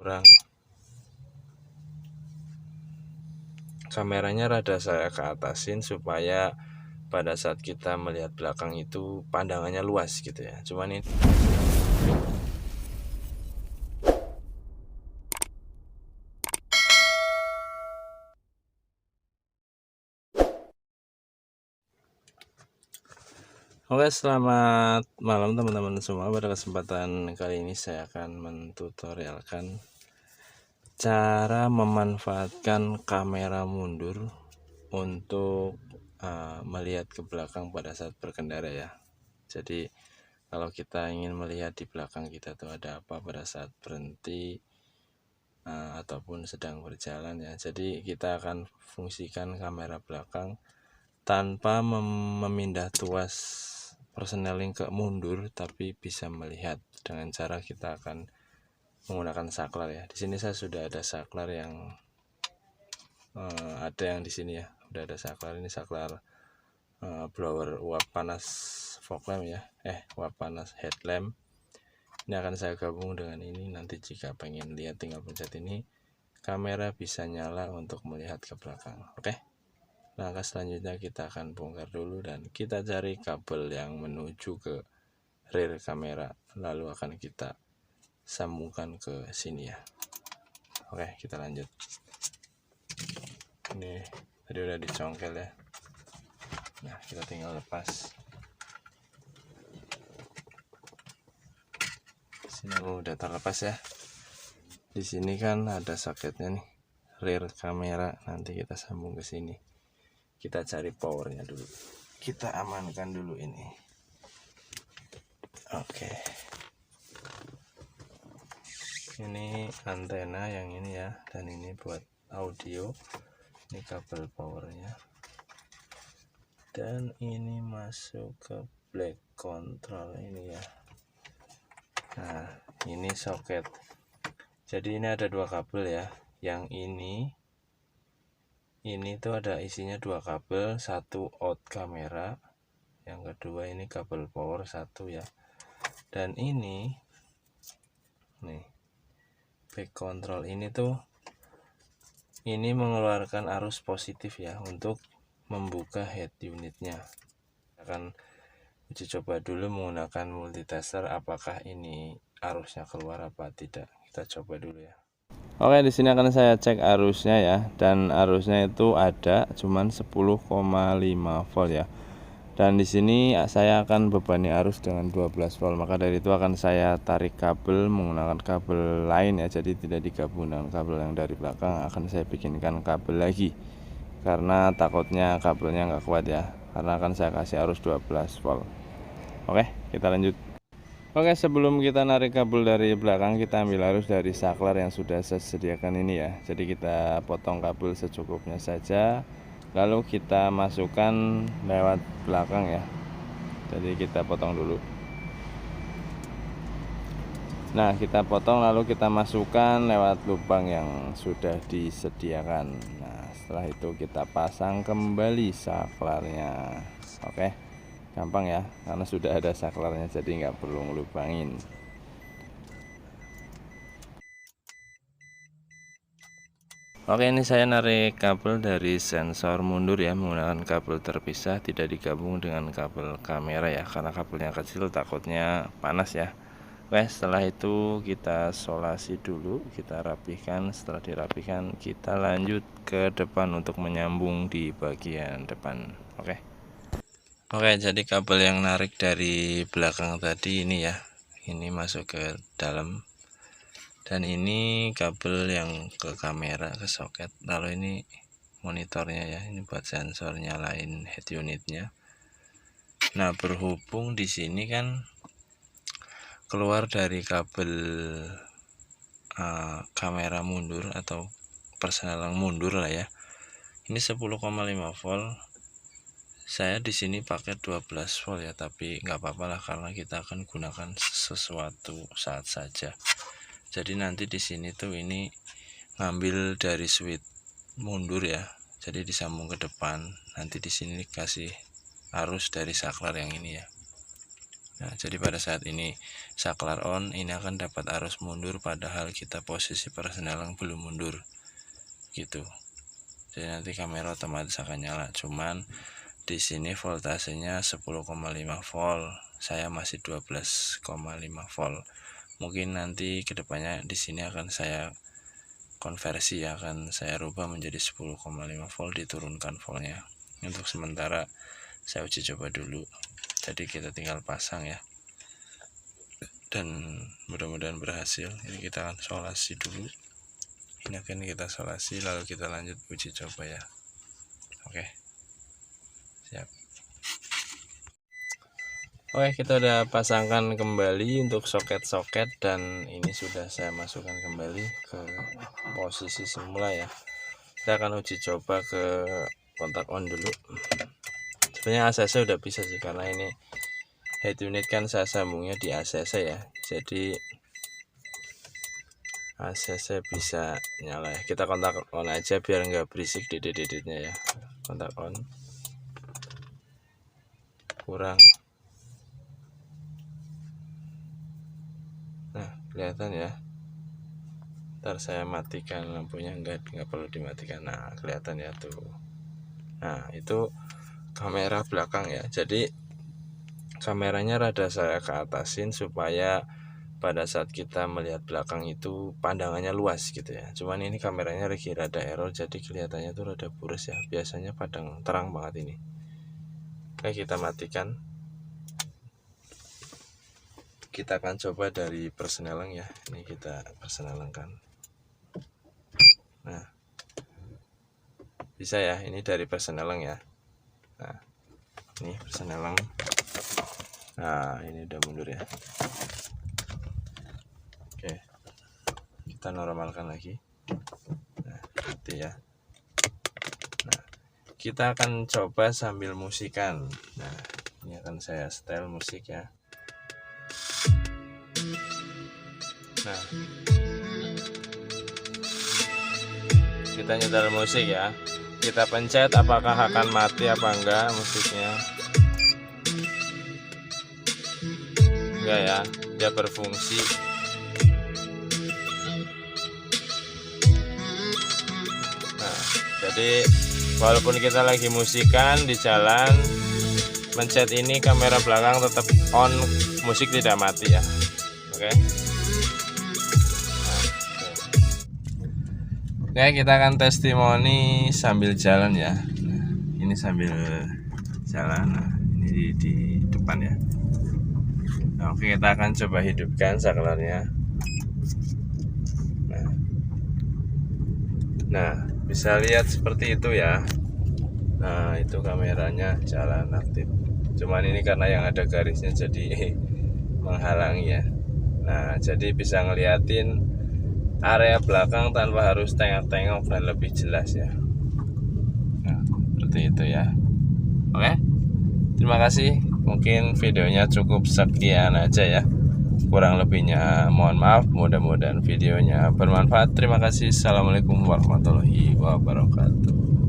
kurang. Kameranya rada saya ke atasin supaya pada saat kita melihat belakang itu pandangannya luas gitu ya. Cuman ini Oke, selamat malam teman-teman semua. Pada kesempatan kali ini saya akan mentutorialkan cara memanfaatkan kamera mundur untuk melihat ke belakang pada saat berkendara ya. Jadi kalau kita ingin melihat di belakang kita tuh ada apa pada saat berhenti ataupun sedang berjalan ya. Jadi kita akan fungsikan kamera belakang tanpa memindah tuas persneling ke mundur, tapi bisa melihat dengan cara kita akan menggunakan saklar ya. Di sini saya sudah ada saklar yang ada yang di sini ya. Udah ada saklar, ini saklar blower uap panas fog lamp ya. Uap panas headlamp. Ini akan saya gabung dengan ini. Nanti jika pengen lihat tinggal pencet ini, kamera bisa nyala untuk melihat ke belakang. Oke. Langkah selanjutnya kita akan bongkar dulu dan kita cari kabel yang menuju ke rear kamera, lalu akan kita sambungkan ke sini ya. Oke, kita lanjut. Ini tadi udah dicongkel ya. Nah, kita tinggal lepas. Sini udah terlepas ya. Di sini kan ada soketnya nih, rear kamera. Nanti kita sambung ke sini. Kita cari powernya dulu. Kita amankan dulu ini. Oke. Ini antena yang ini ya, dan ini buat audio. Ini kabel powernya. Dan ini masuk ke black control ini ya. Nah, ini soket. Jadi ini ada dua kabel ya. Yang ini tuh ada isinya dua kabel, satu out kamera, yang kedua ini kabel power satu ya. Dan ini nih back control ini tuh ini mengeluarkan arus positif ya untuk membuka head unitnya. Akan uji coba dulu menggunakan multitester apakah ini arusnya keluar apa tidak. Kita coba dulu ya. Oke, di sini akan saya cek arusnya ya, dan arusnya itu ada cuman 10,5 volt ya. Dan di sini saya akan bebani arus dengan 12 volt. Maka dari itu akan saya tarik kabel menggunakan kabel lain ya. Jadi tidak digabung dengan kabel yang dari belakang, akan saya bikinkan kabel lagi. Karena takutnya kabelnya nggak kuat ya. Karena akan saya kasih arus 12 volt. Oke, kita lanjut. Oke, sebelum kita narik kabel dari belakang, kita ambil arus dari saklar yang sudah saya sediakan ini ya. Jadi kita potong kabel secukupnya saja, lalu kita masukkan lewat belakang ya. Jadi kita potong dulu. Nah, kita potong lalu kita masukkan lewat lubang yang sudah disediakan. Nah, setelah itu kita pasang kembali saklarnya. Oke, gampang ya, karena sudah ada saklarnya, jadi nggak perlu ngelubangin. Oke, ini saya narik kabel dari sensor mundur ya, menggunakan kabel terpisah, tidak digabung dengan kabel kamera ya, karena kabelnya kecil takutnya panas ya. Oke, setelah itu kita solasi dulu, kita rapihkan. Setelah dirapihkan, kita lanjut ke depan untuk menyambung di bagian depan. Oke, jadi kabel yang narik dari belakang tadi ini ya, ini masuk ke dalam. Dan ini kabel yang ke kamera, ke soket. Lalu ini monitornya ya, ini buat sensor nyalain head unitnya. Nah, berhubung di sini kan keluar dari kabel kamera mundur atau persneling mundur lah ya. Ini 10,5 volt. Saya di sini pakai 12 volt ya, tapi nggak apa-apa lah karena kita akan gunakan sesuatu saat saja. Jadi nanti di sini tuh ini ngambil dari switch mundur ya. Jadi disambung ke depan. Nanti di sini dikasih arus dari saklar yang ini ya. Nah, jadi pada saat ini saklar on, ini akan dapat arus mundur padahal kita posisi persneling belum mundur gitu. Jadi nanti kamera otomatis akan nyala. Cuman di sini voltasenya 10,5 volt, saya masih 12,5 volt. Mungkin nanti kedepannya di sini akan saya konversi, akan saya rubah menjadi 10,5 volt, diturunkan voltnya. Untuk sementara saya uji coba dulu. Jadi kita tinggal pasang ya. Dan mudah-mudahan berhasil. Ini kita akan solasi dulu. Ini akan kita solasi lalu kita lanjut uji coba ya. Oke. Siap. Oke, kita udah pasangkan kembali untuk soket-soket dan ini sudah saya masukkan kembali ke posisi semula ya. Kita akan uji coba ke kontak on dulu. Sebenarnya ACC udah bisa sih, karena ini head unit kan saya sambungnya di ACC ya. Jadi ACC bisa nyala ya. Kita kontak on aja biar nggak berisik didit-diditnya ya. Kontak on. Kurang. Nah, kelihatan ya. Ntar saya matikan lampunya, nggak perlu dimatikan. Nah, kelihatan ya tuh. Nah, itu kamera belakang ya. Jadi kameranya rada saya ke atasin supaya pada saat kita melihat belakang itu pandangannya luas gitu ya. Cuman ini kameranya lagi rada error, jadi kelihatannya tuh rada boros ya. Biasanya padang terang banget ini. Oke, kita matikan. Kita akan coba dari persneling ya. Ini kita persnelingkan. Nah, bisa ya, ini dari persneling ya. Nah, ini persneling. Nah, ini udah mundur ya. Oke, kita normalkan lagi. Nah, gitu ya. Nah, kita akan coba sambil musikan. Nah, ini akan saya setel musik ya. Nah, kita nyetel musik ya. Kita pencet apakah akan mati apa enggak musiknya. Enggak ya, dia berfungsi. Nah, jadi walaupun kita lagi musikan di jalan, mencet ini kamera belakang tetap on, musik tidak mati ya. Oke. Oke, kita akan testimoni sambil jalan ya. Nah, ini sambil jalan. Nah, ini di depan ya. Nah, oke, kita akan coba hidupkan saklarnya. Nah, bisa lihat seperti itu ya. Nah, itu kameranya jalan aktif. Cuman ini karena yang ada garisnya jadi menghalangi ya. Nah, jadi bisa ngeliatin area belakang tanpa harus tengok-tengok dan lebih jelas ya. Nah, seperti itu ya. Oke, terima kasih. Mungkin videonya cukup sekian aja ya. Kurang lebihnya mohon maaf. Mudah-mudahan videonya bermanfaat. Terima kasih. Assalamualaikum warahmatullahi wabarakatuh.